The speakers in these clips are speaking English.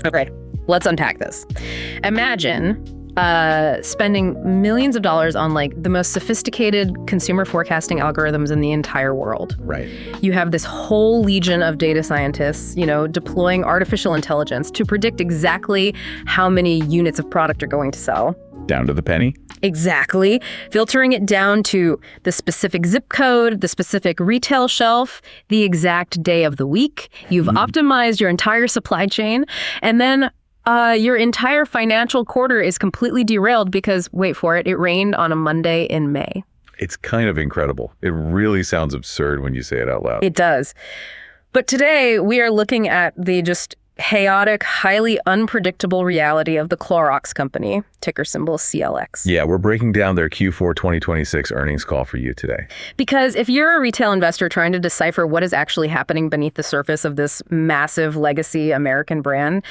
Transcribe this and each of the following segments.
Okay, let's unpack this. Imagine spending millions of dollars on like the most sophisticated consumer forecasting algorithms in the entire world. Right. You have this whole legion of data scientists, deploying artificial intelligence to predict exactly how many units of product are going to sell. Down to the penny. Exactly. Filtering it down to the specific zip code, the specific retail shelf, the exact day of the week. You've optimized your entire supply chain, and then your entire financial quarter is completely derailed because, wait for it, it rained on a Monday in May. It's kind of incredible. It really sounds absurd when you say it out loud. It does. But today we are looking at the just chaotic, highly unpredictable reality of the Clorox Company, ticker symbol CLX. Yeah, we're breaking down their Q4 2026 earnings call for you today. Because if you're a retail investor trying to decipher what is actually happening beneath the surface of this massive legacy American brand,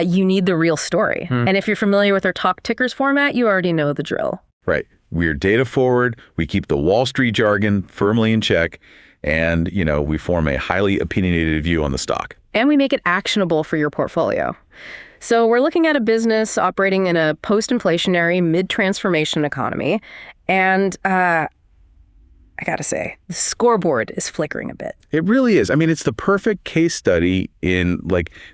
you need the real story. And if you're familiar with their talk tickers format, you already know the drill. Right. We're data forward. We keep the Wall Street jargon firmly in check. And, we form a highly opinionated view on the stock. And we make it actionable for your portfolio. So we're looking at a business operating in a post-inflationary, mid-transformation economy. And I gotta say, the scoreboard is flickering a bit. It really is. I mean, it's the perfect case study in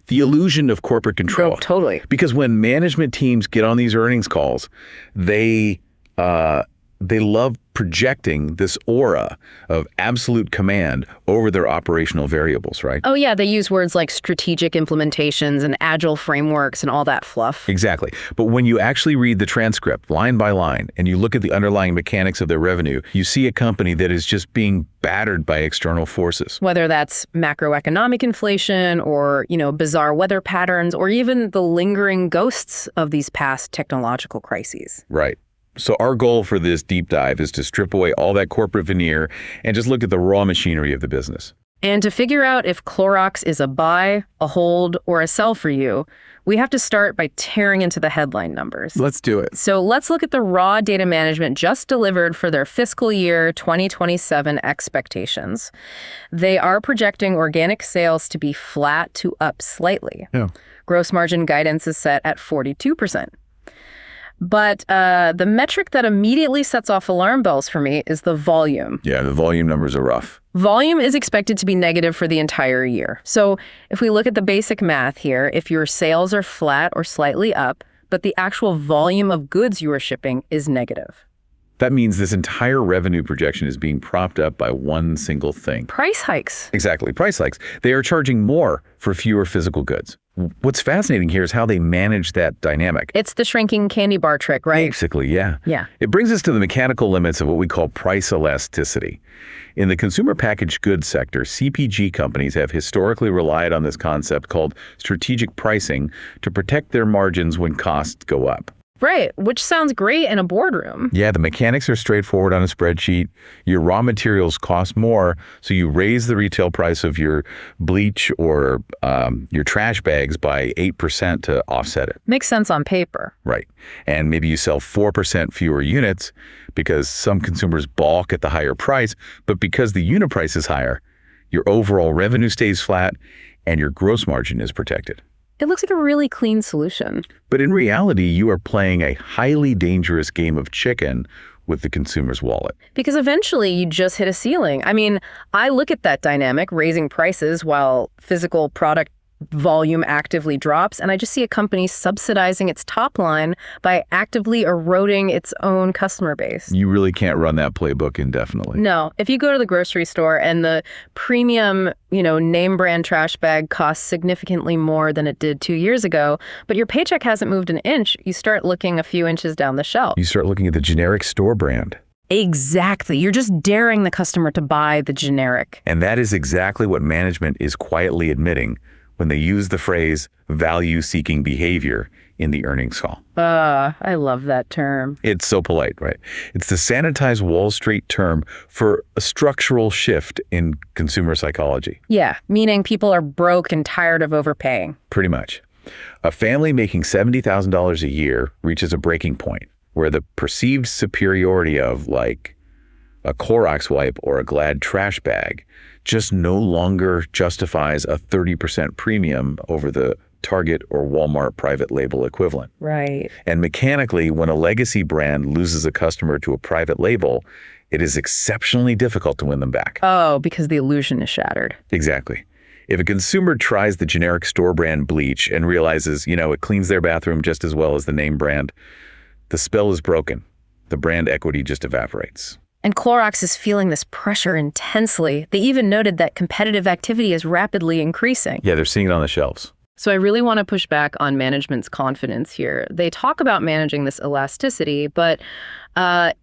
the illusion of corporate control. Oh, totally. Because when management teams get on these earnings calls, they love projecting this aura of absolute command over their operational variables, right? Oh, yeah. They use words like strategic implementations and agile frameworks and all that fluff. Exactly. But when you actually read the transcript line by line and you look at the underlying mechanics of their revenue, you see a company that is just being battered by external forces. Whether that's macroeconomic inflation or, bizarre weather patterns or even the lingering ghosts of these past technological crises. Right. So our goal for this deep dive is to strip away all that corporate veneer and just look at the raw machinery of the business. And to figure out if Clorox is a buy, a hold, or a sell for you, we have to start by tearing into the headline numbers. Let's do it. So let's look at the raw data management just delivered for their fiscal year 2027 expectations. They are projecting organic sales to be flat to up slightly. Yeah. Gross margin guidance is set at 42%. But the metric that immediately sets off alarm bells for me is the volume. Yeah, the volume numbers are rough. Volume is expected to be negative for the entire year. So if we look at the basic math here, if your sales are flat or slightly up, but the actual volume of goods you are shipping is negative. That means this entire revenue projection is being propped up by one single thing. Price hikes. Exactly, price hikes. They are charging more for fewer physical goods. What's fascinating here is how they manage that dynamic. It's the shrinking candy bar trick, right? Basically, yeah. Yeah. It brings us to the mechanical limits of what we call price elasticity. In the consumer packaged goods sector, CPG companies have historically relied on this concept called strategic pricing to protect their margins when costs go up. Right, which sounds great in a boardroom. Yeah, the mechanics are straightforward on a spreadsheet. Your raw materials cost more, so you raise the retail price of your bleach or your trash bags by 8% to offset it. Makes sense on paper. Right. And maybe you sell 4% fewer units because some consumers balk at the higher price, but because the unit price is higher, your overall revenue stays flat and your gross margin is protected. It looks like a really clean solution. But in reality, you are playing a highly dangerous game of chicken with the consumer's wallet. Because eventually you just hit a ceiling. I mean, I look at that dynamic, raising prices while physical product volume actively drops, and I just see a company subsidizing its top line by actively eroding its own customer base. You really can't run that playbook indefinitely. No. If you go to the grocery store and the premium, name brand trash bag costs significantly more than it did 2 years ago, but your paycheck hasn't moved an inch, you start looking a few inches down the shelf. You start looking at the generic store brand. Exactly. You're just daring the customer to buy the generic. And that is exactly what management is quietly admitting when they use the phrase value-seeking behavior in the earnings call. I love that term. It's so polite, right? It's the sanitized Wall Street term for a structural shift in consumer psychology. Yeah, meaning people are broke and tired of overpaying. Pretty much. A family making $70,000 a year reaches a breaking point where the perceived superiority of, like, a Clorox wipe or a Glad trash bag just no longer justifies a 30% premium over the Target, or Walmart private label equivalent. Right. And mechanically, when a legacy brand loses a customer to a private label, it is exceptionally difficult to win them back. Oh, because the illusion is shattered. Exactly. If a consumer tries the generic store brand bleach and realizes, it cleans their bathroom just as well as the name brand, the spell is broken. The brand equity just evaporates. And Clorox is feeling this pressure intensely. They even noted that competitive activity is rapidly increasing. Yeah, they're seeing it on the shelves. So I really want to push back on management's confidence here. They talk about managing this elasticity, but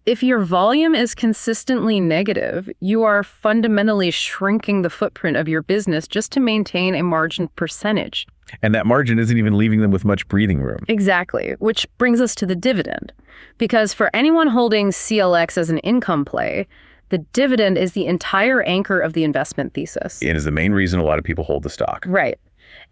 if your volume is consistently negative, you are fundamentally shrinking the footprint of your business just to maintain a margin percentage. And that margin isn't even leaving them with much breathing room. Exactly, which brings us to the dividend. Because for anyone holding CLX as an income play, the dividend is the entire anchor of the investment thesis. And is the main reason a lot of people hold the stock. Right.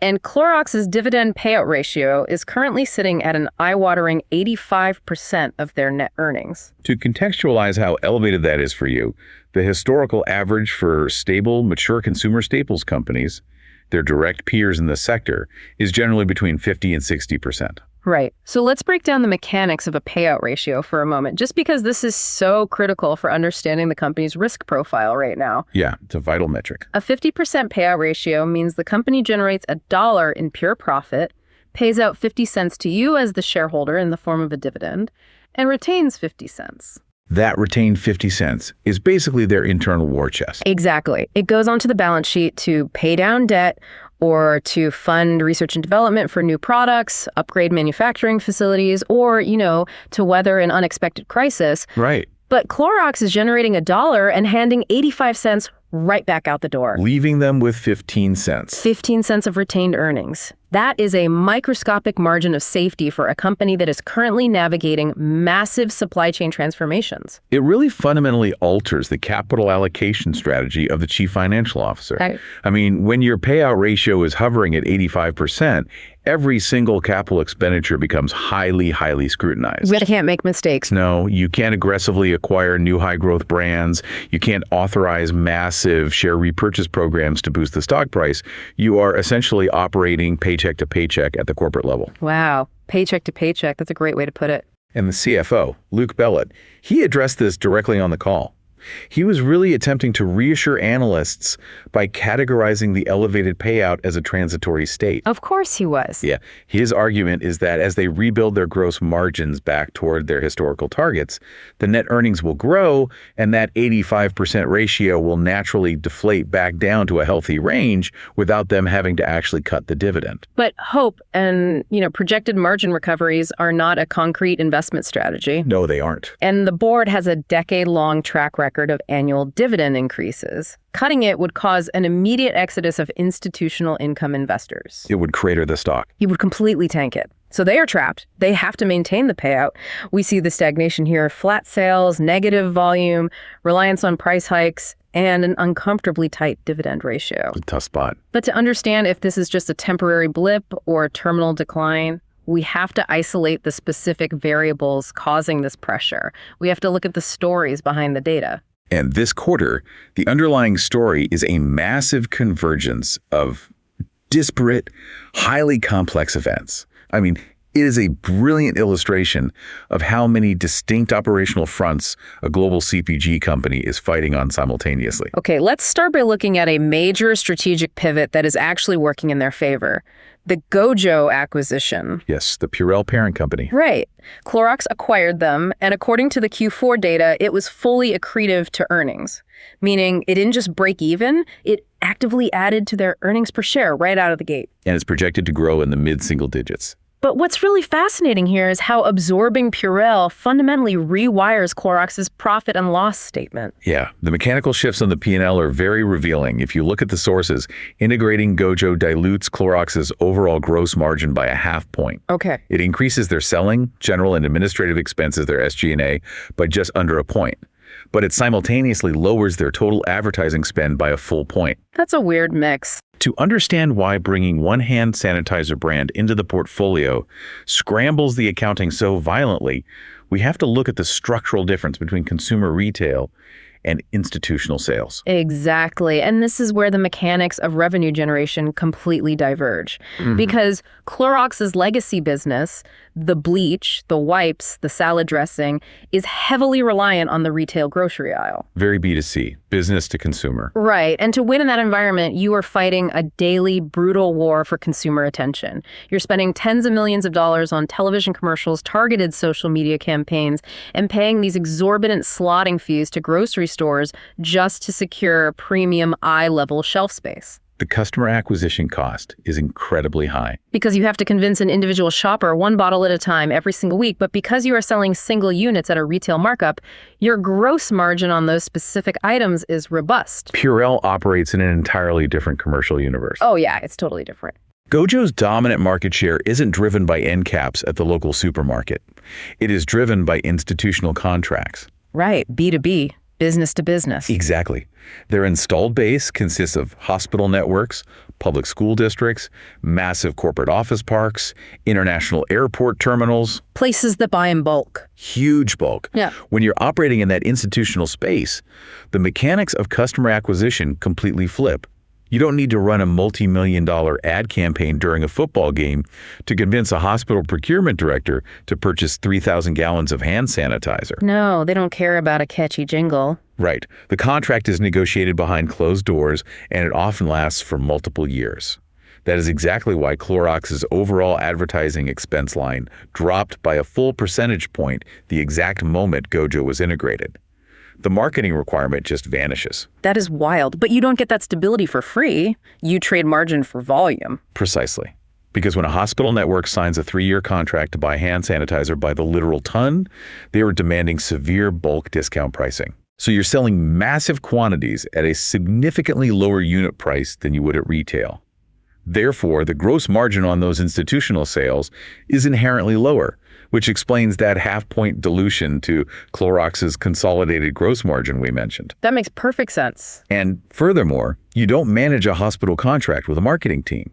And Clorox's dividend payout ratio is currently sitting at an eye-watering 85% of their net earnings. To contextualize how elevated that is for you, the historical average for stable, mature consumer staples companies, their direct peers in the sector, is generally between 50 and 60%. Right. So let's break down the mechanics of a payout ratio for a moment, just because this is so critical for understanding the company's risk profile right now. Yeah, it's a vital metric. A 50% payout ratio means the company generates $1 in pure profit, pays out 50 cents to you as the shareholder in the form of a dividend, and retains 50 cents. That retained 50 cents is basically their internal war chest. Exactly. It goes onto the balance sheet to pay down debt or to fund research and development for new products, upgrade manufacturing facilities, or, to weather an unexpected crisis. Right. But Clorox is generating $1 and handing 85 cents right back out the door. Leaving them with 15 cents. 15 cents of retained earnings. That is a microscopic margin of safety for a company that is currently navigating massive supply chain transformations. It really fundamentally alters the capital allocation strategy of the chief financial officer. Right. I mean, when your payout ratio is hovering at 85%, every single capital expenditure becomes highly, highly scrutinized. We can't make mistakes. No, you can't aggressively acquire new high-growth brands. You can't authorize massive share repurchase programs to boost the stock price. You are essentially operating paycheck to paycheck at the corporate level. Wow. Paycheck to paycheck. That's a great way to put it. And the CFO, Luke Bellet, he addressed this directly on the call. He was really attempting to reassure analysts by categorizing the elevated payout as a transitory state. Of course he was. Yeah. His argument is that as they rebuild their gross margins back toward their historical targets, the net earnings will grow, and that 85% ratio will naturally deflate back down to a healthy range without them having to actually cut the dividend. But hope and, projected margin recoveries are not a concrete investment strategy. No, they aren't. And the board has a decade-long track record of annual dividend increases. Cutting it would cause an immediate exodus of institutional income investors. It would crater the stock. You would completely tank it. So they are trapped. They have to maintain the payout. We see the stagnation here: flat sales, negative volume, reliance on price hikes, and an uncomfortably tight dividend ratio. It's a tough spot. But to understand if this is just a temporary blip or a terminal decline, we have to isolate the specific variables causing this pressure. We have to look at the stories behind the data. And this quarter, the underlying story is a massive convergence of disparate, highly complex events. I mean, it is a brilliant illustration of how many distinct operational fronts a global CPG company is fighting on simultaneously. Okay, let's start by looking at a major strategic pivot that is actually working in their favor. The Gojo acquisition. Yes, the Purell parent company. Right. Clorox acquired them, and according to the Q4 data, it was fully accretive to earnings, meaning it didn't just break even, it actively added to their earnings per share right out of the gate. And it's projected to grow in the mid-single digits. But what's really fascinating here is how absorbing Purell fundamentally rewires Clorox's profit and loss statement. Yeah, the mechanical shifts on the P&L are very revealing. If you look at the sources, integrating Gojo dilutes Clorox's overall gross margin by 0.5 point. Okay. It increases their selling, general, and administrative expenses, their SG&A, by just under 1 point. But it simultaneously lowers their total advertising spend by 1 point. That's a weird mix. To understand why bringing one hand sanitizer brand into the portfolio scrambles the accounting so violently, we have to look at the structural difference between consumer retail and institutional sales. Exactly. And this is where the mechanics of revenue generation completely diverge. Because Clorox's legacy business, the bleach, the wipes, the salad dressing, is heavily reliant on the retail grocery aisle. Very B2C, business to consumer. Right. And to win in that environment, you are fighting a daily, brutal war for consumer attention. You're spending tens of millions of dollars on television commercials, targeted social media campaigns, and paying these exorbitant slotting fees to grocery stores just to secure premium eye-level shelf space. The customer acquisition cost is incredibly high. Because you have to convince an individual shopper one bottle at a time every single week, but because you are selling single units at a retail markup, your gross margin on those specific items is robust. Purell operates in an entirely different commercial universe. Oh yeah, it's totally different. Gojo's dominant market share isn't driven by end caps at the local supermarket. It is driven by institutional contracts. Right, B2B. Business to business. Exactly. Their installed base consists of hospital networks, public school districts, massive corporate office parks, international airport terminals. Places that buy in bulk. Huge bulk. Yeah. When you're operating in that institutional space, the mechanics of customer acquisition completely flip. You don't need to run a multi-million-dollar ad campaign during a football game to convince a hospital procurement director to purchase 3,000 gallons of hand sanitizer. No, they don't care about a catchy jingle. Right. The contract is negotiated behind closed doors, and it often lasts for multiple years. That is exactly why Clorox's overall advertising expense line dropped by a full percentage point the exact moment Gojo was integrated. The marketing requirement just vanishes. That is wild, but you don't get that stability for free. You trade margin for volume. Precisely. Because when a hospital network signs a 3-year contract to buy hand sanitizer by the literal ton, they are demanding severe bulk discount pricing. So you're selling massive quantities at a significantly lower unit price than you would at retail. Therefore, the gross margin on those institutional sales is inherently lower, which explains that half-point dilution to Clorox's consolidated gross margin we mentioned. That makes perfect sense. And furthermore, you don't manage a hospital contract with a marketing team.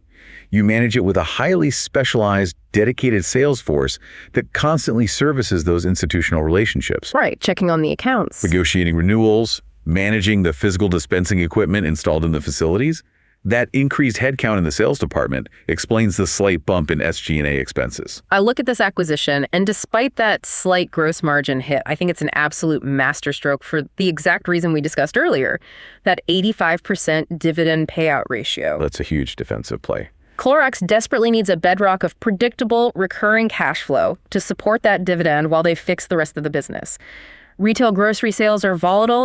You manage it with a highly specialized, dedicated sales force that constantly services those institutional relationships. Right, checking on the accounts. Negotiating renewals, managing the physical dispensing equipment installed in the facilities. That increased headcount in the sales department explains the slight bump in SG&A expenses. I look at this acquisition, and despite that slight gross margin hit, I think it's an absolute masterstroke for the exact reason we discussed earlier, that 85% dividend payout ratio. That's a huge defensive play. Clorox desperately needs a bedrock of predictable, recurring cash flow to support that dividend while they fix the rest of the business. Retail grocery sales are volatile,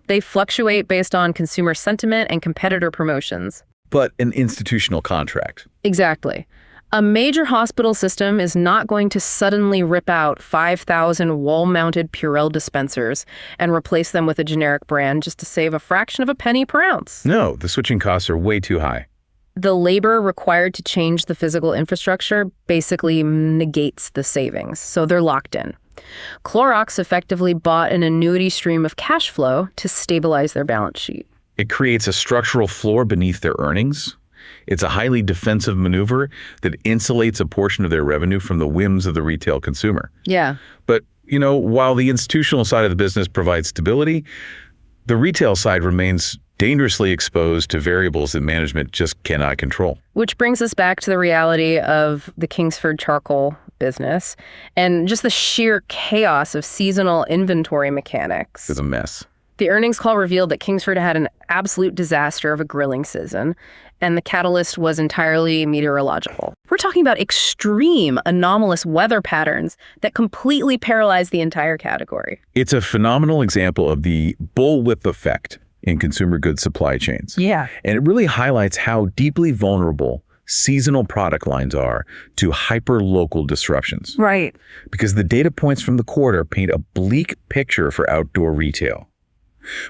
They fluctuate based on consumer sentiment and competitor promotions. But an institutional contract. Exactly. A major hospital system is not going to suddenly rip out 5,000 wall-mounted Purell dispensers and replace them with a generic brand just to save a fraction of a penny per ounce. No, the switching costs are way too high. The labor required to change the physical infrastructure basically negates the savings, so they're locked in. Clorox effectively bought an annuity stream of cash flow to stabilize their balance sheet. It creates a structural floor beneath their earnings. It's a highly defensive maneuver that insulates a portion of their revenue from the whims of the retail consumer. Yeah. But, while the institutional side of the business provides stability, the retail side remains dangerously exposed to variables that management just cannot control. Which brings us back to the reality of the Kingsford charcoal business and just the sheer chaos of seasonal inventory mechanics. It's a mess. The earnings call revealed that Kingsford had an absolute disaster of a grilling season, and the catalyst was entirely meteorological. We're talking about extreme, anomalous weather patterns that completely paralyzed the entire category. It's a phenomenal example of the bullwhip effect in consumer goods supply chains. Yeah. And it really highlights how deeply vulnerable seasonal product lines are to hyper-local disruptions. Right. Because the data points from the quarter paint a bleak picture for outdoor retail.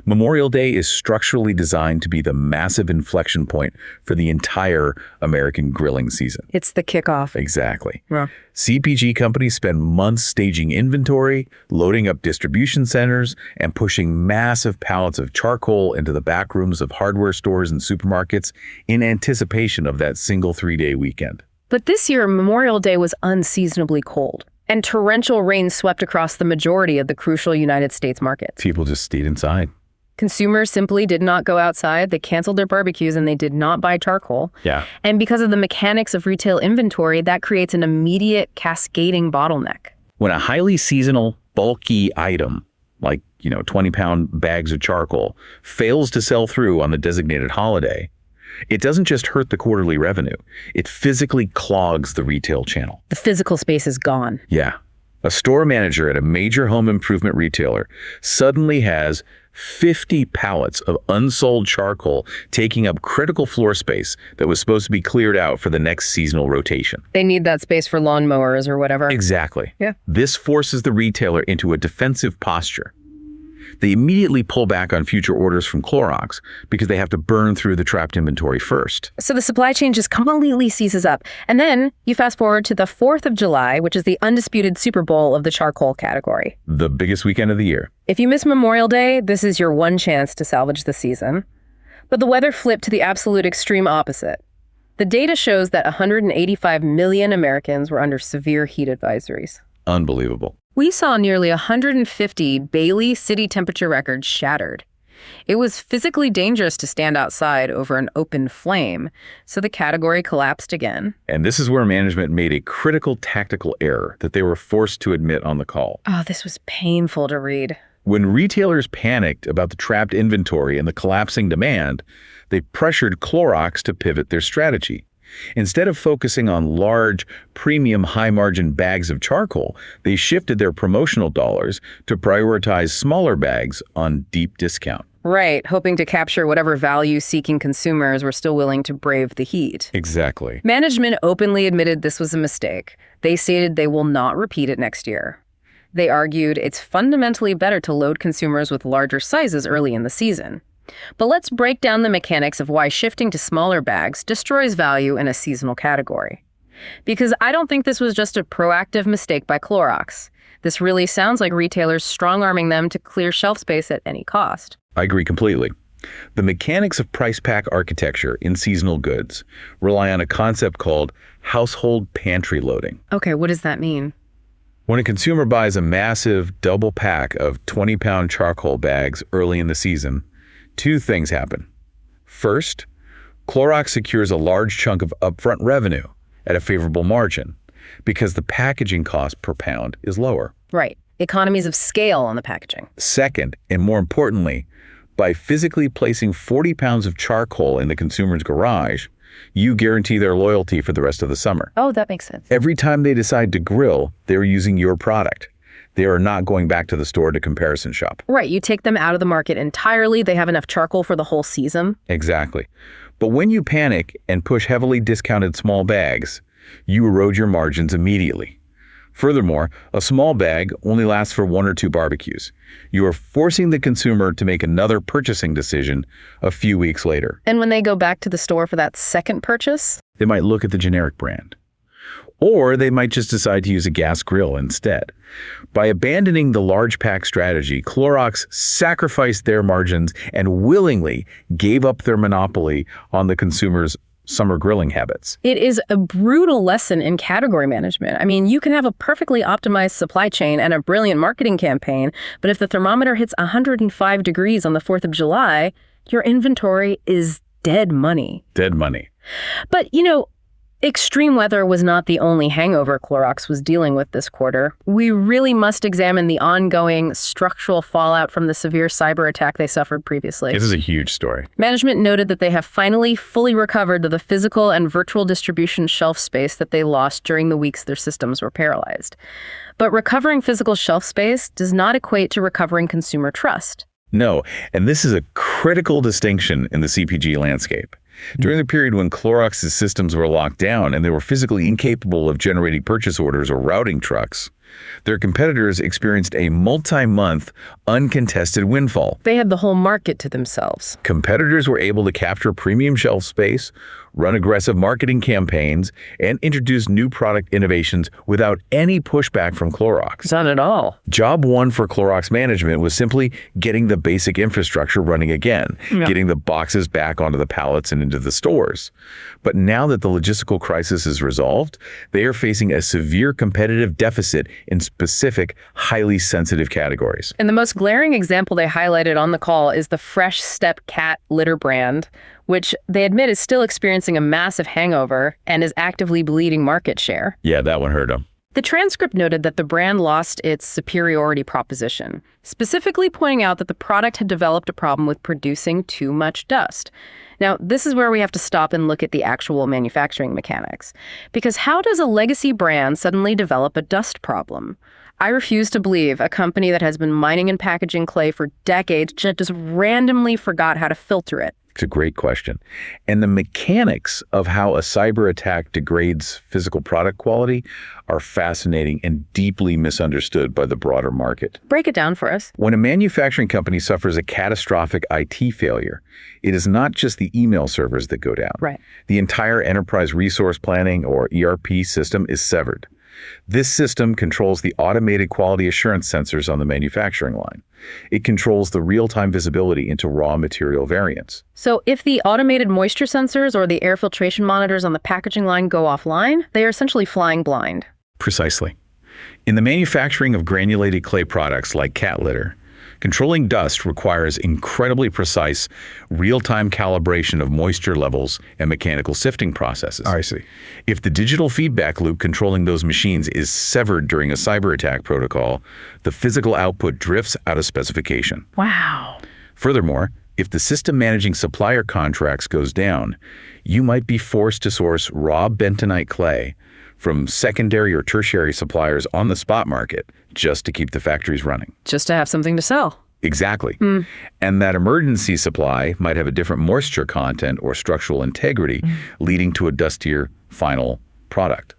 Memorial Day is structurally designed to be the massive inflection point for the entire American grilling season. It's the kickoff. Exactly. Yeah. CPG companies spend months staging inventory, loading up distribution centers, and pushing massive pallets of charcoal into the back rooms of hardware stores and supermarkets in anticipation of that single 3-day weekend. But this year, Memorial Day was unseasonably cold, and torrential rain swept across the majority of the crucial United States markets. People just stayed inside. Consumers simply did not go outside, they canceled their barbecues, and they did not buy charcoal. Yeah. And because of the mechanics of retail inventory, that creates an immediate cascading bottleneck. When a highly seasonal, bulky item, like, 20-pound bags of charcoal, fails to sell through on the designated holiday, it doesn't just hurt the quarterly revenue. It physically clogs the retail channel. The physical space is gone. Yeah. A store manager at a major home improvement retailer suddenly has 50 pallets of unsold charcoal taking up critical floor space that was supposed to be cleared out for the next seasonal rotation. They need that space for lawnmowers or whatever. Exactly. Yeah. This forces the retailer into a defensive posture. They immediately pull back on future orders from Clorox because they have to burn through the trapped inventory first. So the supply chain just completely seizes up. And then you fast forward to the 4th of July, which is the undisputed Super Bowl of the charcoal category. The biggest weekend of the year. If you miss Memorial Day, this is your one chance to salvage the season. But the weather flipped to the absolute extreme opposite. The data shows that 185 million Americans were under severe heat advisories. Unbelievable. We saw nearly 150 Bailey city temperature records shattered. It was physically dangerous to stand outside over an open flame, so the category collapsed again. And this is where management made a critical tactical error that they were forced to admit on the call. Oh, this was painful to read. When retailers panicked about the trapped inventory and the collapsing demand, they pressured Clorox to pivot their strategy. Instead of focusing on large, premium, high-margin bags of charcoal, they shifted their promotional dollars to prioritize smaller bags on deep discount. Right, hoping to capture whatever value-seeking consumers were still willing to brave the heat. Exactly. Management openly admitted this was a mistake. They stated they will not repeat it next year. They argued it's fundamentally better to load consumers with larger sizes early in the season. But let's break down the mechanics of why shifting to smaller bags destroys value in a seasonal category. Because I don't think this was just a proactive mistake by Clorox. This really sounds like retailers strong-arming them to clear shelf space at any cost. I agree completely. The mechanics of price pack architecture in seasonal goods rely on a concept called household pantry loading. Okay, what does that mean? When a consumer buys a massive double pack of 20-pound charcoal bags early in the season, two things happen. First, Clorox secures a large chunk of upfront revenue at a favorable margin because the packaging cost per pound is lower. Right. Economies of scale on the packaging. Second, and more importantly, by physically placing 40 pounds of charcoal in the consumer's garage, you guarantee their loyalty for the rest of the summer. Oh, that makes sense. Every time they decide to grill, they're using your product. They are not going back to the store to comparison shop. Right, you take them out of the market entirely. They have enough charcoal for the whole season. Exactly. But when you panic and push heavily discounted small bags, you erode your margins immediately. Furthermore, a small bag only lasts for 1 or 2 barbecues. You are forcing the consumer to make another purchasing decision a few weeks later. And when they go back to the store for that second purchase? They might look at the generic brand. Or they might just decide to use a gas grill instead. By abandoning the large pack strategy, Clorox sacrificed their margins and willingly gave up their monopoly on the consumer's summer grilling habits. It is a brutal lesson in category management. I mean, you can have a perfectly optimized supply chain and a brilliant marketing campaign, but if the thermometer hits 105 degrees on the 4th of July, your inventory is dead money. Dead money. But, extreme weather was not the only hangover Clorox was dealing with this quarter. We really must examine the ongoing structural fallout from the severe cyber attack they suffered previously. This is a huge story. Management noted that they have finally fully recovered the physical and virtual distribution shelf space that they lost during the weeks their systems were paralyzed. But recovering physical shelf space does not equate to recovering consumer trust. No, and this is a critical distinction in the CPG landscape. During the period when Clorox's systems were locked down and they were physically incapable of generating purchase orders or routing trucks, their competitors experienced a multi-month, uncontested windfall. They had the whole market to themselves. Competitors were able to capture premium shelf space, run aggressive marketing campaigns, and introduce new product innovations without any pushback from Clorox. Not at all. Job one for Clorox management was simply getting the basic infrastructure running again, getting the boxes back onto the pallets and into the stores. But now that the logistical crisis is resolved, they are facing a severe competitive deficit in specific, highly sensitive categories. And the most glaring example they highlighted on the call is the Fresh Step cat litter brand, which they admit is still experiencing a massive hangover and is actively bleeding market share. Yeah, that one hurt them. The transcript noted that the brand lost its superiority proposition, specifically pointing out that the product had developed a problem with producing too much dust. Now, this is where we have to stop and look at the actual manufacturing mechanics. Because how does a legacy brand suddenly develop a dust problem? I refuse to believe a company that has been mining and packaging clay for decades just randomly forgot how to filter it. It's a great question. And the mechanics of how a cyber attack degrades physical product quality are fascinating and deeply misunderstood by the broader market. Break it down for us. When a manufacturing company suffers a catastrophic IT failure, it is not just the email servers that go down. Right. The entire enterprise resource planning or ERP system is severed. This system controls the automated quality assurance sensors on the manufacturing line. It controls the real-time visibility into raw material variants. So if the automated moisture sensors or the air filtration monitors on the packaging line go offline, they are essentially flying blind. Precisely. In the manufacturing of granulated clay products like cat litter, controlling dust requires incredibly precise, real-time calibration of moisture levels and mechanical sifting processes. I see. If the digital feedback loop controlling those machines is severed during a cyber attack protocol, the physical output drifts out of specification. Wow. Furthermore, if the system managing supplier contracts goes down, you might be forced to source raw bentonite clay from secondary or tertiary suppliers on the spot market just to keep the factories running. Just to have something to sell. Exactly. And that emergency supply might have a different moisture content or structural integrity, leading to a dustier final product.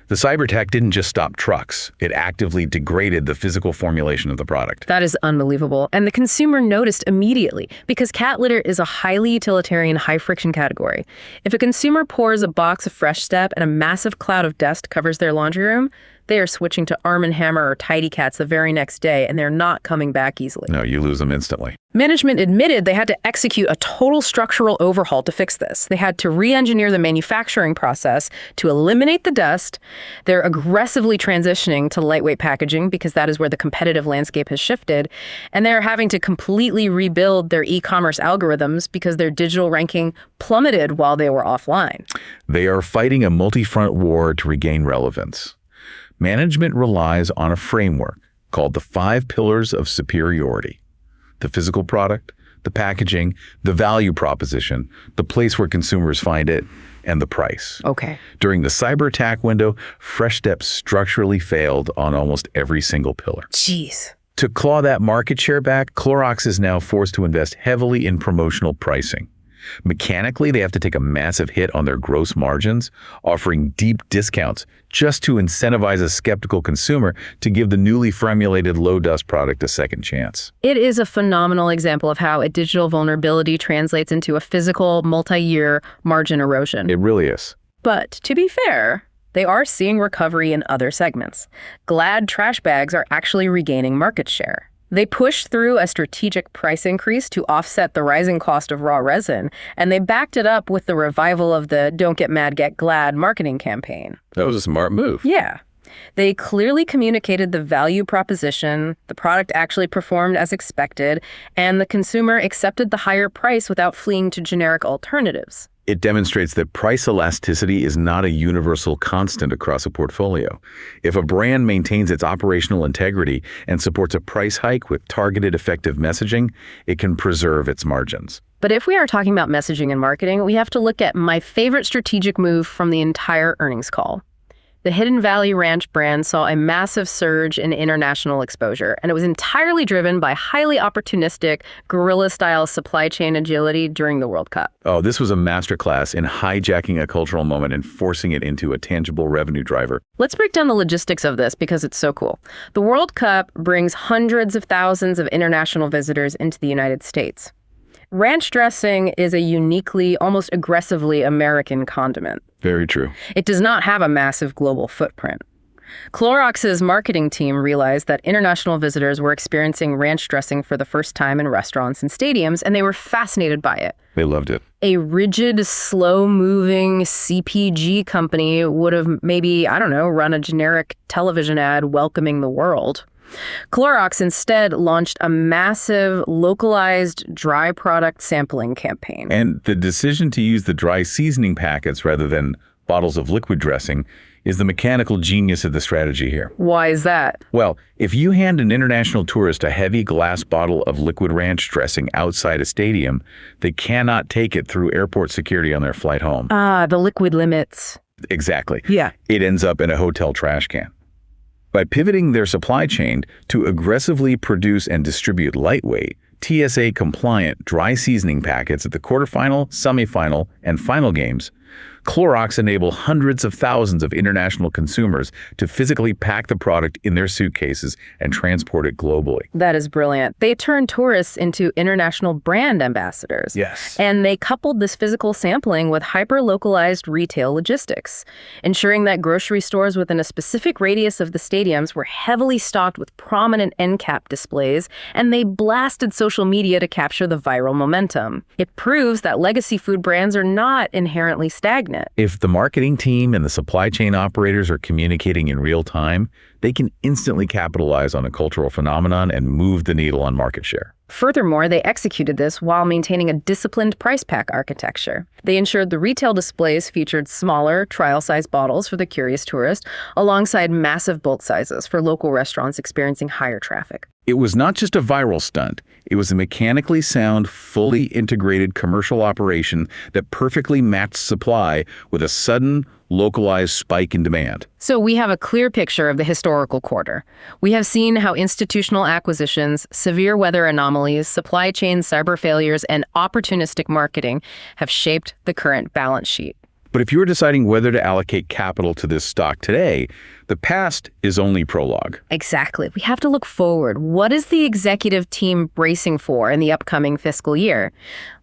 The cyber attack didn't just stop trucks. It actively degraded the physical formulation of the product. That is unbelievable. And the consumer noticed immediately because cat litter is a highly utilitarian, high-friction category. If a consumer pours a box of Fresh Step and a massive cloud of dust covers their laundry room, they are switching to Arm & Hammer or Tidy Cats the very next day, and they're not coming back easily. No, you lose them instantly. Management admitted they had to execute a total structural overhaul to fix this. They had to re-engineer the manufacturing process to eliminate the dust. They're aggressively transitioning to lightweight packaging because that is where the competitive landscape has shifted. And they're having to completely rebuild their e-commerce algorithms because their digital ranking plummeted while they were offline. They are fighting a multi-front war to regain relevance. Management relies on a framework called the 5 pillars of superiority: the physical product, the packaging, the value proposition, the place where consumers find it, and the price. Okay. During the cyber attack window, Fresh Step structurally failed on almost every single pillar. Jeez. To claw that market share back, Clorox is now forced to invest heavily in promotional pricing. Mechanically, they have to take a massive hit on their gross margins, offering deep discounts just to incentivize a skeptical consumer to give the newly formulated low-dust product a second chance. It is a phenomenal example of how a digital vulnerability translates into a physical, multi-year margin erosion. It really is. But to be fair, they are seeing recovery in other segments. Glad trash bags are actually regaining market share. They pushed through a strategic price increase to offset the rising cost of raw resin, and they backed it up with the revival of the Don't Get Mad, Get Glad marketing campaign. That was a smart move. Yeah. They clearly communicated the value proposition, the product actually performed as expected, and the consumer accepted the higher price without fleeing to generic alternatives. It demonstrates that price elasticity is not a universal constant across a portfolio. If a brand maintains its operational integrity and supports a price hike with targeted, effective messaging, it can preserve its margins. But if we are talking about messaging and marketing, we have to look at my favorite strategic move from the entire earnings call. The Hidden Valley Ranch brand saw a massive surge in international exposure, and it was entirely driven by highly opportunistic, guerrilla-style supply chain agility during the World Cup. Oh, this was a masterclass in hijacking a cultural moment and forcing it into a tangible revenue driver. Let's break down the logistics of this because it's so cool. The World Cup brings hundreds of thousands of international visitors into the United States. Ranch dressing is a uniquely, almost aggressively American condiment. Very true. It does not have a massive global footprint. Clorox's marketing team realized that international visitors were experiencing ranch dressing for the first time in restaurants and stadiums, and they were fascinated by it. They loved it. A rigid, slow-moving CPG company would have maybe, run a generic television ad welcoming the world. Clorox instead launched a massive, localized dry product sampling campaign. And the decision to use the dry seasoning packets rather than bottles of liquid dressing is the mechanical genius of the strategy here. Why is that? Well, if you hand an international tourist a heavy glass bottle of liquid ranch dressing outside a stadium, they cannot take it through airport security on their flight home. The liquid limits. Exactly. Yeah. It ends up in a hotel trash can. By pivoting their supply chain to aggressively produce and distribute lightweight, TSA-compliant dry seasoning packets at the quarterfinal, semifinal, and final games, Clorox enabled hundreds of thousands of international consumers to physically pack the product in their suitcases and transport it globally. That is brilliant. They turned tourists into international brand ambassadors. Yes. And they coupled this physical sampling with hyper-localized retail logistics, ensuring that grocery stores within a specific radius of the stadiums were heavily stocked with prominent end cap displays, and they blasted social media to capture the viral momentum. It proves that legacy food brands are not inherently stagnant. If the marketing team and the supply chain operators are communicating in real time, they can instantly capitalize on a cultural phenomenon and move the needle on market share. Furthermore, they executed this while maintaining a disciplined price pack architecture. They ensured the retail displays featured smaller, trial-size bottles for the curious tourist, alongside massive bulk sizes for local restaurants experiencing higher traffic. It was not just a viral stunt. It was a mechanically sound, fully integrated commercial operation that perfectly matched supply with a sudden, localized spike in demand. So we have a clear picture of the historical quarter. We have seen how institutional acquisitions, severe weather anomalies, supply chain cyber failures, and opportunistic marketing have shaped the current balance sheet. But if you were deciding whether to allocate capital to this stock today, the past is only prologue. Exactly. We have to look forward. What is the executive team bracing for in the upcoming fiscal year?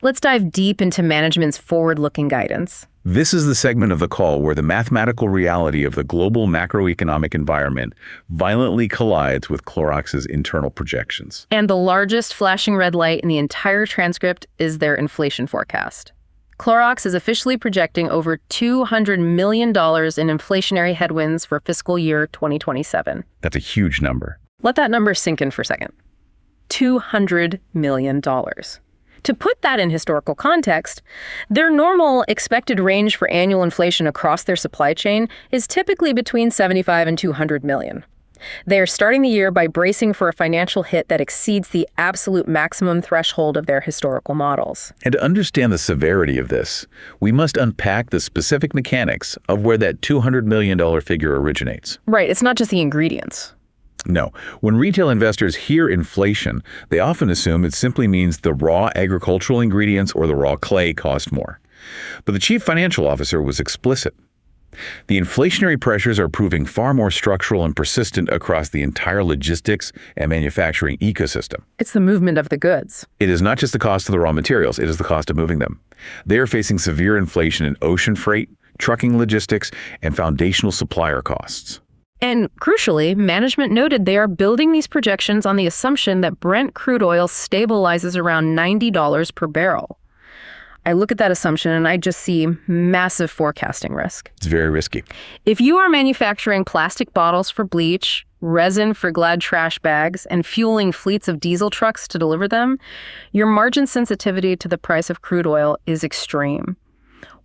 Let's dive deep into management's forward-looking guidance. This is the segment of the call where the mathematical reality of the global macroeconomic environment violently collides with Clorox's internal projections. And the largest flashing red light in the entire transcript is their inflation forecast. Clorox is officially projecting over $200 million in inflationary headwinds for fiscal year 2027. That's a huge number. Let that number sink in for a second. $200 million. To put that in historical context, their normal expected range for annual inflation across their supply chain is typically between 75 and 200 million. They are starting the year by bracing for a financial hit that exceeds the absolute maximum threshold of their historical models. And to understand the severity of this, we must unpack the specific mechanics of where that $200 million figure originates. Right, it's not just the ingredients. No. When retail investors hear inflation, they often assume it simply means the raw agricultural ingredients or the raw clay cost more. But the chief financial officer was explicit. The inflationary pressures are proving far more structural and persistent across the entire logistics and manufacturing ecosystem. It's the movement of the goods. It is not just the cost of the raw materials, it is the cost of moving them. They are facing severe inflation in ocean freight, trucking logistics, and foundational supplier costs. And crucially, management noted they are building these projections on the assumption that Brent crude oil stabilizes around $90 per barrel. I look at that assumption and I just see massive forecasting risk. It's very risky. If you are manufacturing plastic bottles for bleach, resin for Glad trash bags, and fueling fleets of diesel trucks to deliver them, your margin sensitivity to the price of crude oil is extreme.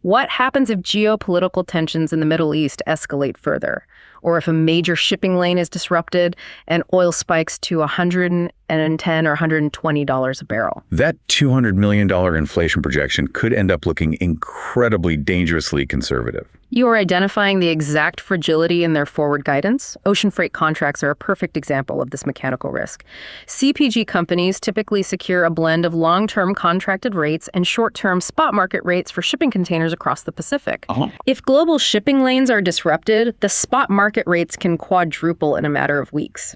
What happens if geopolitical tensions in the Middle East escalate further? Or if a major shipping lane is disrupted and oil spikes to $110 or $120 a barrel? That $200 million inflation projection could end up looking incredibly dangerously conservative. You are identifying the exact fragility in their forward guidance. Ocean freight contracts are a perfect example of this mechanical risk. CPG companies typically secure a blend of long-term contracted rates and short-term spot market rates for shipping containers across the Pacific. If global shipping lanes are disrupted, the spot market market rates can quadruple in a matter of weeks.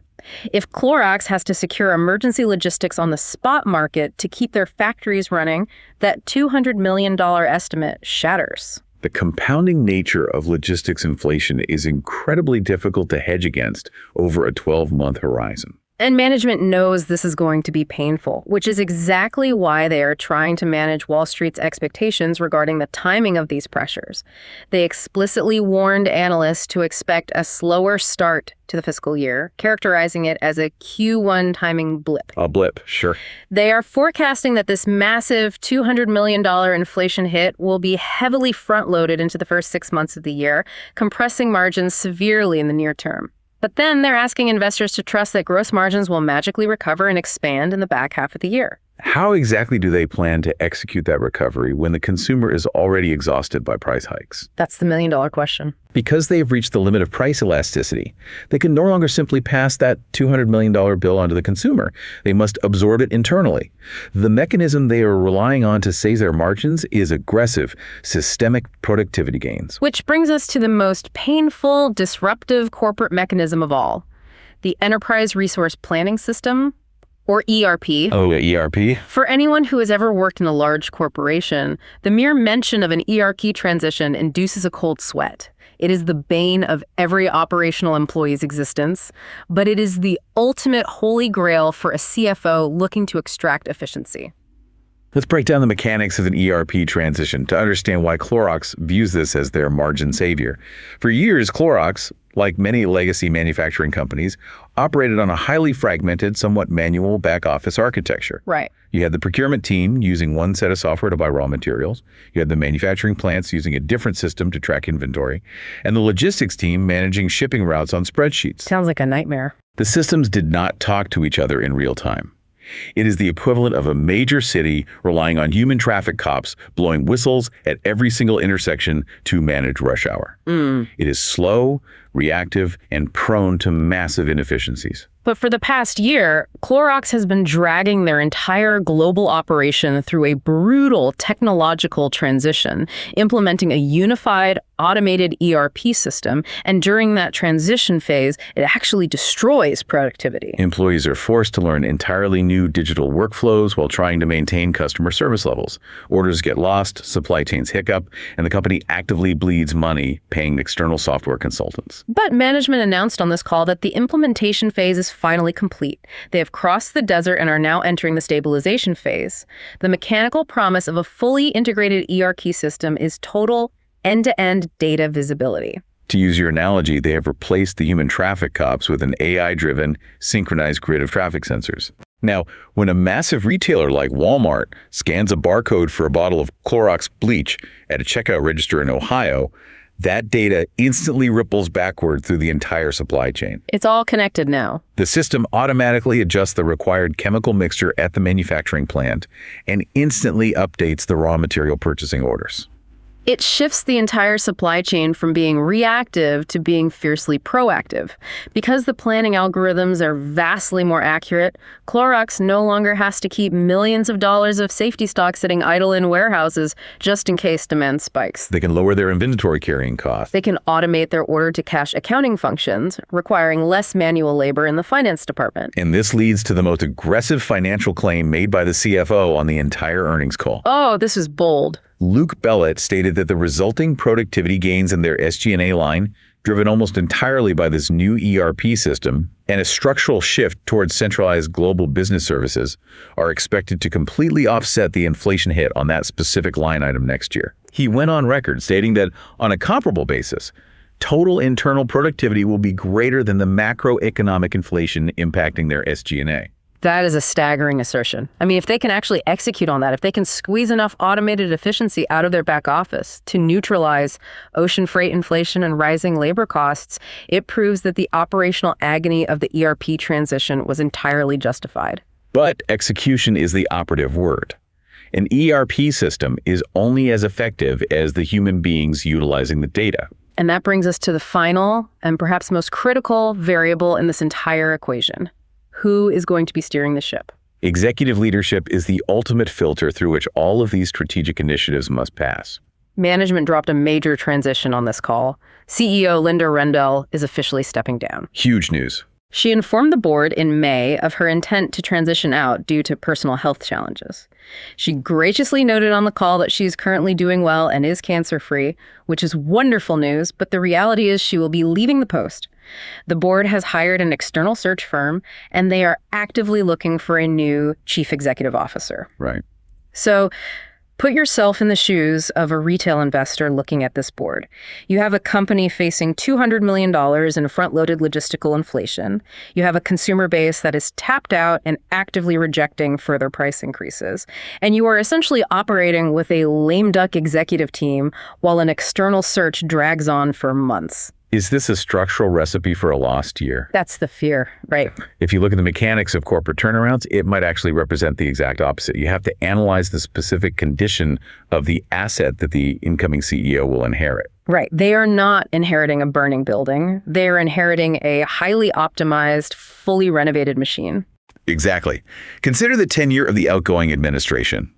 If Clorox has to secure emergency logistics on the spot market to keep their factories running, that $200 million estimate shatters. The compounding nature of logistics inflation is incredibly difficult to hedge against over a 12-month horizon. And management knows this is going to be painful, which is exactly why they are trying to manage Wall Street's expectations regarding the timing of these pressures. They explicitly warned analysts to expect a slower start to the fiscal year, characterizing it as a Q1 timing blip. A blip, sure. They are forecasting that this massive $200 million inflation hit will be heavily front-loaded into the first 6 months of the year, compressing margins severely in the near term. But then they're asking investors to trust that gross margins will magically recover and expand in the back half of the year. How exactly do they plan to execute that recovery when the consumer is already exhausted by price hikes? That's the million-dollar question. Because they have reached the limit of price elasticity, they can no longer simply pass that $200 million bill onto the consumer. They must absorb it internally. The mechanism they are relying on to save their margins is aggressive, systemic productivity gains. Which brings us to the most painful, disruptive corporate mechanism of all, the Enterprise Resource Planning System, or ERP. Oh, ERP? For anyone who has ever worked in a large corporation, the mere mention of an ERP transition induces a cold sweat. It is the bane of every operational employee's existence, but it is the ultimate holy grail for a CFO looking to extract efficiency. Let's break down the mechanics of an ERP transition to understand why Clorox views this as their margin savior. For years, Clorox, like many legacy manufacturing companies, operated on a highly fragmented, somewhat manual back-office architecture. Right. You had the procurement team using one set of software to buy raw materials. You had the manufacturing plants using a different system to track inventory. And the logistics team managing shipping routes on spreadsheets. Sounds like a nightmare. The systems did not talk to each other in real time. It is the equivalent of a major city relying on human traffic cops blowing whistles at every single intersection to manage rush hour. It is slow, reactive, and prone to massive inefficiencies. But for the past year, Clorox has been dragging their entire global operation through a brutal technological transition, implementing a unified, automated ERP system, and during that transition phase, it actually destroys productivity. Employees are forced to learn entirely new digital workflows while trying to maintain customer service levels. Orders get lost, supply chains hiccup, and the company actively bleeds money paying external software consultants. But management announced on this call that the implementation phase is finally complete. They have crossed the desert and are now entering the stabilization phase. The mechanical promise of a fully integrated ERP system is total end-to-end data visibility. To use your analogy, they have replaced the human traffic cops with an AI-driven, synchronized grid of traffic sensors. Now, when a massive retailer like Walmart scans a barcode for a bottle of Clorox bleach at a checkout register in Ohio, that data instantly ripples backward through the entire supply chain. It's all connected now. The system automatically adjusts the required chemical mixture at the manufacturing plant and instantly updates the raw material purchasing orders. It shifts the entire supply chain from being reactive to being fiercely proactive. Because the planning algorithms are vastly more accurate, Clorox no longer has to keep millions of dollars of safety stock sitting idle in warehouses just in case demand spikes. They can lower their inventory carrying costs. They can automate their order-to-cash accounting functions, requiring less manual labor in the finance department. And this leads to the most aggressive financial claim made by the CFO on the entire earnings call. Oh, this is bold. Luke Bellet stated that the resulting productivity gains in their SG&A line, driven almost entirely by this new ERP system and a structural shift towards centralized global business services, are expected to completely offset the inflation hit on that specific line item next year. He went on record stating that on a comparable basis, total internal productivity will be greater than the macroeconomic inflation impacting their SG&A. That is a staggering assertion. I mean, if they can actually execute on that, if they can squeeze enough automated efficiency out of their back office to neutralize ocean freight inflation and rising labor costs, it proves that the operational agony of the ERP transition was entirely justified. But execution is the operative word. An ERP system is only as effective as the human beings utilizing the data. And that brings us to the final and perhaps most critical variable in this entire equation. Who is going to be steering the ship? Executive leadership is the ultimate filter through which all of these strategic initiatives must pass. Management dropped a major transition on this call. CEO Linda Rendell is officially stepping down. Huge news. She informed the board in May of her intent to transition out due to personal health challenges. She graciously noted on the call that she's currently doing well and is cancer-free, which is wonderful news, but the reality is she will be leaving the post. The board has hired an external search firm, and they are actively looking for a new chief executive officer. Right. So put yourself in the shoes of a retail investor looking at this board. You have a company facing $200 million in front-loaded logistical inflation. You have a consumer base that is tapped out and actively rejecting further price increases. And you are essentially operating with a lame duck executive team while an external search drags on for months. Is this a structural recipe for a lost year? That's the fear, right? If you look at the mechanics of corporate turnarounds, it might actually represent the exact opposite. You have to analyze the specific condition of the asset that the incoming CEO will inherit. Right. They are not inheriting a burning building. They are inheriting a highly optimized, fully renovated machine. Exactly. Consider the tenure of the outgoing administration.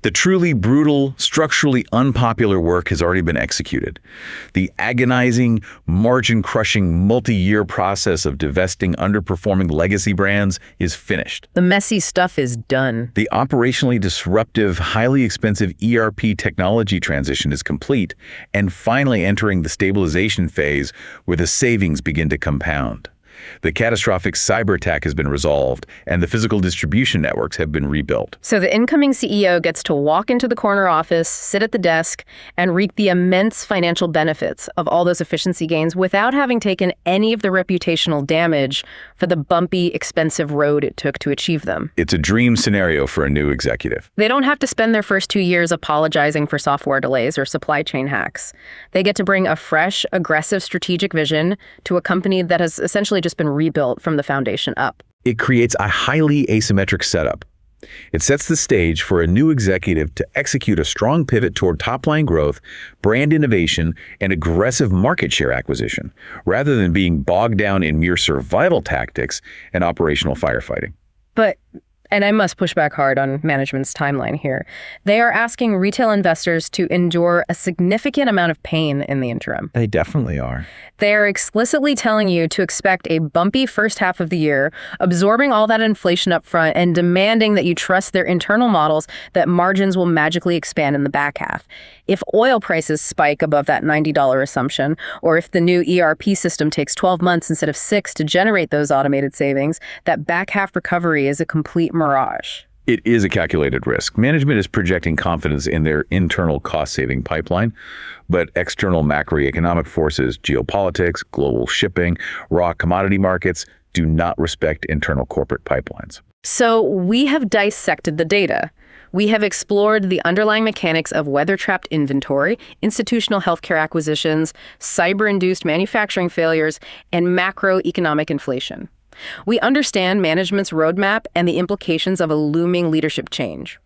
The truly brutal, structurally unpopular work has already been executed. The agonizing, margin-crushing, multi-year process of divesting underperforming legacy brands is finished. The messy stuff is done. The operationally disruptive, highly expensive ERP technology transition is complete and finally entering the stabilization phase where the savings begin to compound. The catastrophic cyber attack has been resolved, and the physical distribution networks have been rebuilt. So the incoming CEO gets to walk into the corner office, sit at the desk, and reap the immense financial benefits of all those efficiency gains without having taken any of the reputational damage for the bumpy, expensive road it took to achieve them. It's a dream scenario for a new executive. They don't have to spend their first 2 years apologizing for software delays or supply chain hacks. They get to bring a fresh, aggressive strategic vision to a company that has essentially just been rebuilt from the foundation up. It creates a highly asymmetric setup. It sets the stage for a new executive to execute a strong pivot toward top-line growth, brand innovation, and aggressive market share acquisition, rather than being bogged down in mere survival tactics and operational firefighting. But, and I must push back hard on management's timeline here, they are asking retail investors to endure a significant amount of pain in the interim. They definitely are. They are explicitly telling you to expect a bumpy first half of the year, absorbing all that inflation up front and demanding that you trust their internal models that margins will magically expand in the back half. If oil prices spike above that $90 assumption, or if the new ERP system takes 12 months instead of 6 to generate those automated savings, that back half recovery is a complete mirage. It is a calculated risk. Management is projecting confidence in their internal cost-saving pipeline, but external macroeconomic forces, geopolitics, global shipping, raw commodity markets do not respect internal corporate pipelines. So we have dissected the data. We have explored the underlying mechanics of weather-trapped inventory, institutional healthcare acquisitions, cyber-induced manufacturing failures, and macroeconomic inflation. We understand management's roadmap and the implications of a looming leadership change.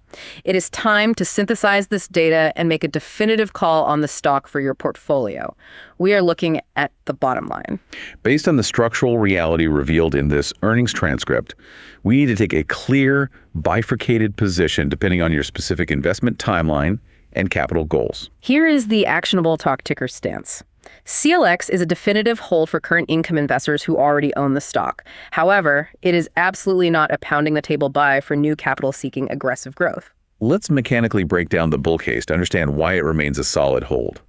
It is time to synthesize this data and make a definitive call on the stock for your portfolio. We are looking at the bottom line. Based on the structural reality revealed in this earnings transcript, we need to take a clear, bifurcated position depending on your specific investment timeline and capital goals. Here is the actionable talk ticker stance. CLX is a definitive hold for current income investors who already own the stock. However, it is absolutely not a pounding the table buy for new capital-seeking aggressive growth. Let's mechanically break down the bull case to understand why it remains a solid hold.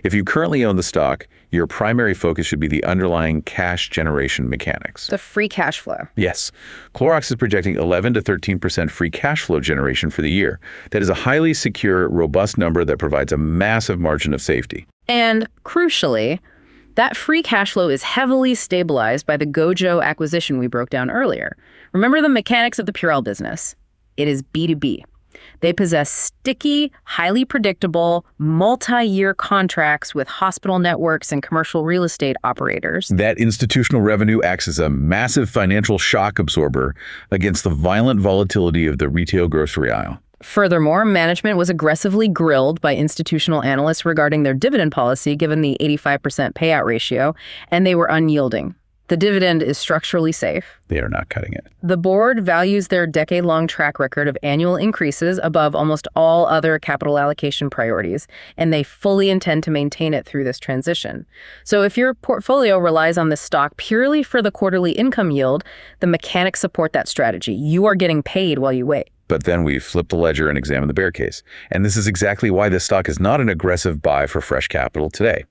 If you currently own the stock, your primary focus should be the underlying cash generation mechanics. The free cash flow. Yes. Clorox is projecting 11 to 13% free cash flow generation for the year. That is a highly secure, robust number that provides a massive margin of safety. And crucially, that free cash flow is heavily stabilized by the Gojo acquisition we broke down earlier. Remember the mechanics of the Purell business? It is B2B. They possess sticky, highly predictable, multi-year contracts with hospital networks and commercial real estate operators. That institutional revenue acts as a massive financial shock absorber against the violent volatility of the retail grocery aisle. Furthermore, management was aggressively grilled by institutional analysts regarding their dividend policy given the 85% payout ratio, and they were unyielding. The dividend is structurally safe. They are not cutting it. The board values their decade-long track record of annual increases above almost all other capital allocation priorities, and they fully intend to maintain it through this transition. So if your portfolio relies on this stock purely for the quarterly income yield, the mechanics support that strategy. You are getting paid while you wait. But then we flip the ledger and examine the bear case. And this is exactly why this stock is not an aggressive buy for fresh capital today.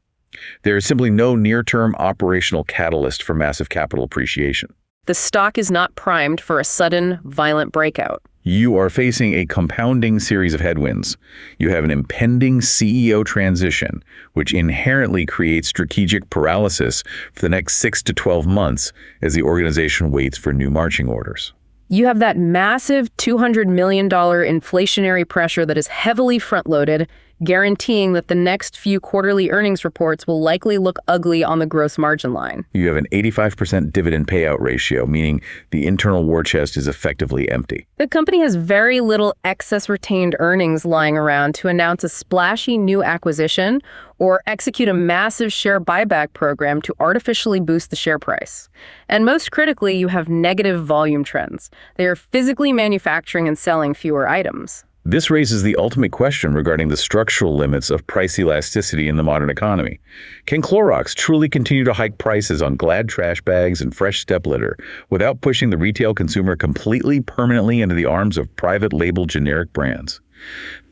There is simply no near-term operational catalyst for massive capital appreciation. The stock is not primed for a sudden, violent breakout. You are facing a compounding series of headwinds. You have an impending CEO transition, which inherently creates strategic paralysis for the next 6 to 12 months as the organization waits for new marching orders. You have that massive $200 million inflationary pressure that is heavily front-loaded, guaranteeing that the next few quarterly earnings reports will likely look ugly on the gross margin line. You have an 85% dividend payout ratio, meaning the internal war chest is effectively empty. The company has very little excess retained earnings lying around to announce a splashy new acquisition or execute a massive share buyback program to artificially boost the share price. And most critically, you have negative volume trends. They are physically manufacturing and selling fewer items. This raises the ultimate question regarding the structural limits of price elasticity in the modern economy. Can Clorox truly continue to hike prices on Glad trash bags and fresh step litter without pushing the retail consumer completely permanently into the arms of private label generic brands?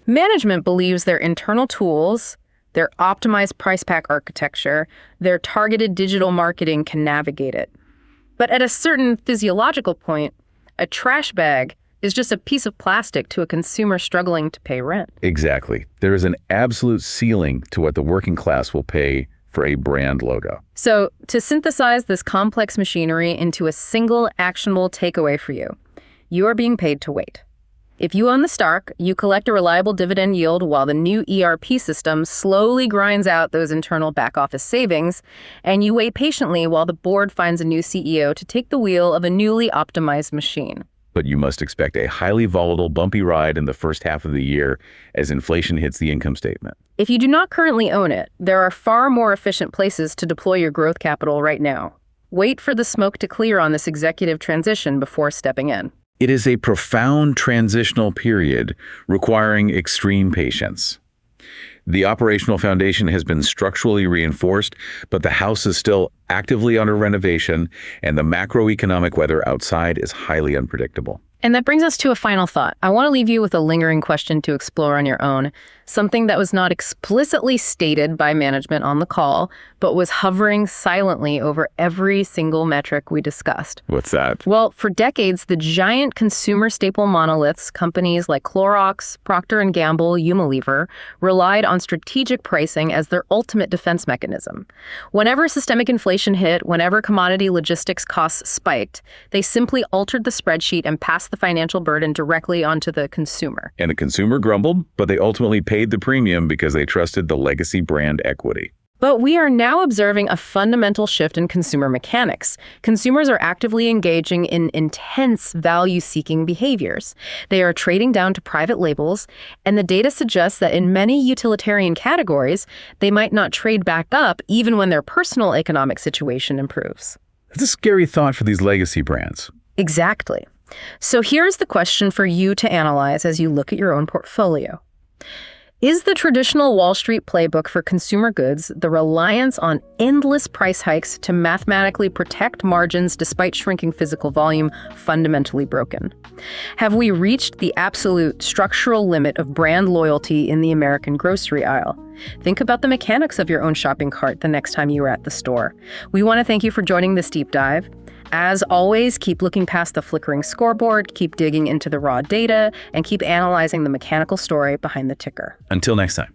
Management believes their internal tools, their optimized price pack architecture, their targeted digital marketing can navigate it. But at a certain physiological point, a trash bag is just a piece of plastic to a consumer struggling to pay rent. Exactly. There is an absolute ceiling to what the working class will pay for a brand logo. So, to synthesize this complex machinery into a single actionable takeaway for you, you are being paid to wait. If you own the stock, you collect a reliable dividend yield while the new ERP system slowly grinds out those internal back-office savings, and you wait patiently while the board finds a new CEO to take the wheel of a newly optimized machine. But you must expect a highly volatile, bumpy ride in the first half of the year as inflation hits the income statement. If you do not currently own it, there are far more efficient places to deploy your growth capital right now. Wait for the smoke to clear on this executive transition before stepping in. It is a profound transitional period requiring extreme patience. The operational foundation has been structurally reinforced, but the house is still actively under renovation, and the macroeconomic weather outside is highly unpredictable. And that brings us to a final thought. I want to leave you with a lingering question to explore on your own, something that was not explicitly stated by management on the call, but was hovering silently over every single metric we discussed. What's that? Well, for decades, the giant consumer staple monoliths, companies like Clorox, Procter & Gamble, Unilever, relied on strategic pricing as their ultimate defense mechanism. Whenever systemic inflation hit, whenever commodity logistics costs spiked, they simply altered the spreadsheet and passed the financial burden directly onto the consumer. And the consumer grumbled, but they ultimately paid the premium because they trusted the legacy brand equity. But we are now observing a fundamental shift in consumer mechanics. Consumers are actively engaging in intense value-seeking behaviors. They are trading down to private labels, and the data suggests that in many utilitarian categories, they might not trade back up even when their personal economic situation improves. That's a scary thought for these legacy brands. Exactly. So here's the question for you to analyze as you look at your own portfolio. Is the traditional Wall Street playbook for consumer goods, the reliance on endless price hikes to mathematically protect margins despite shrinking physical volume, fundamentally broken? Have we reached the absolute structural limit of brand loyalty in the American grocery aisle? Think about the mechanics of your own shopping cart the next time you are at the store. We want to thank you for joining this deep dive. As always, keep looking past the flickering scoreboard, keep digging into the raw data, and keep analyzing the mechanical story behind the ticker. Until next time.